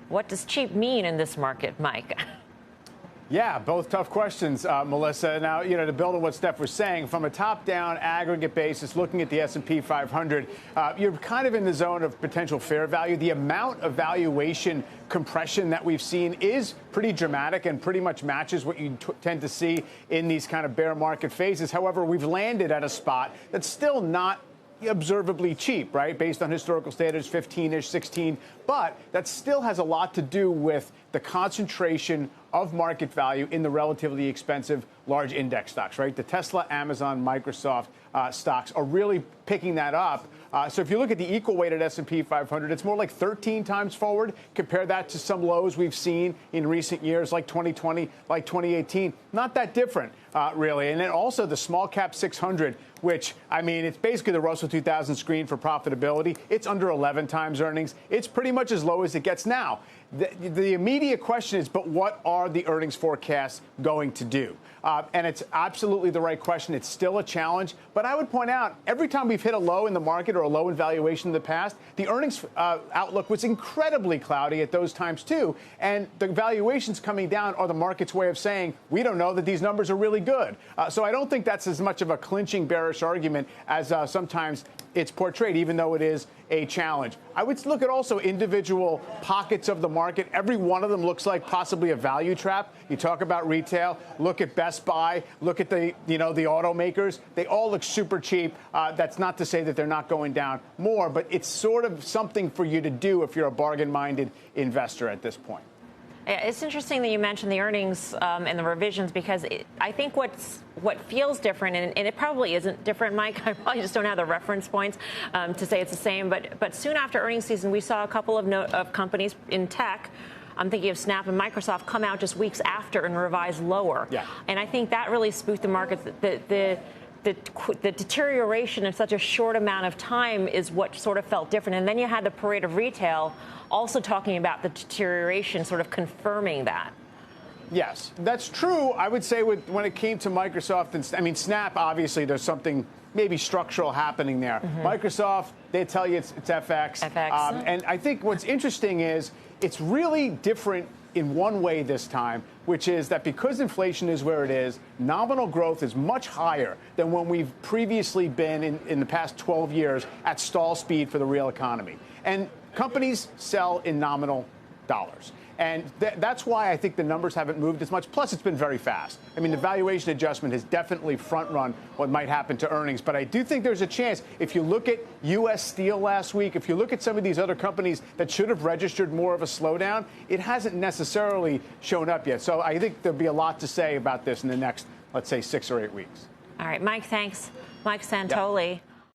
What does cheap mean in this market, Mike? Yeah, both tough questions, Melissa. Now, to build on what Steph was saying, from a top-down aggregate basis, looking at the S&P 500, you're kind of in the zone of potential fair value. The amount of valuation compression that we've seen is pretty dramatic and pretty much matches what you tend to see in these kind of bear market phases. However, we've landed at a spot that's still not observably cheap, right? Based on historical standards, 15-ish, 16. But that still has a lot to do with the concentration of market value in the relatively expensive large index stocks, right? The Tesla, Amazon, Microsoft stocks are really picking that up. So if you look at the equal weighted S&P 500, it's more like 13 times forward. Compare that to some lows we've seen in recent years, like 2020, like 2018. Not that different, really. And then also the small cap 600, which, it's basically the Russell 2000 screen for profitability. It's under 11 times earnings. It's pretty much as low as it gets now. The immediate question is, but what are the earnings forecasts going to do? And it's absolutely the right question. It's still a challenge. But I would point out, every time we've hit a low in the market or a low in valuation in the past, the earnings outlook was incredibly cloudy at those times, too. And the valuations coming down are the market's way of saying, we don't know that these numbers are really good. So I don't think that's as much of a clinching bearish argument as sometimes it's portrayed, even though it is a challenge. I would look at also individual pockets of the market. Every one of them looks like possibly a value trap. You talk about retail, look at Best Buy, look at the automakers. They all look super cheap. That's not to say that they're not going down more, but it's sort of something for you to do if you're a bargain-minded investor at this point. It's interesting that you mentioned the earnings and the revisions, because I think what feels different, and it probably isn't different, Mike. I probably just don't have the reference points to say it's the same. But soon after earnings season, we saw a couple of companies in tech. I'm thinking of Snap and Microsoft come out just weeks after and revise lower. Yeah. And I think that really spooked the markets. The deterioration in such a short amount of time is what sort of felt different. And then you had the parade of retail also talking about the deterioration, sort of confirming that. Yes, that's true. I would say when it came to Microsoft and Snap, obviously there's something maybe structural happening there. Mm-hmm. Microsoft, they tell you it's FX. And I think what's interesting is it's really different in one way this time, which is that because inflation is where it is, nominal growth is much higher than when we've previously been in the past 12 years at stall speed for the real economy. And companies sell in nominal dollars. And that's why I think the numbers haven't moved as much. Plus, it's been very fast. The valuation adjustment has definitely front-run what might happen to earnings. But I do think there's a chance. If you look at U.S. Steel last week, if you look at some of these other companies that should have registered more of a slowdown, it hasn't necessarily shown up yet. So I think there'll be a lot to say about this in the next, let's say, 6 or 8 weeks. All right, Mike, thanks. Mike Santoli. Yep.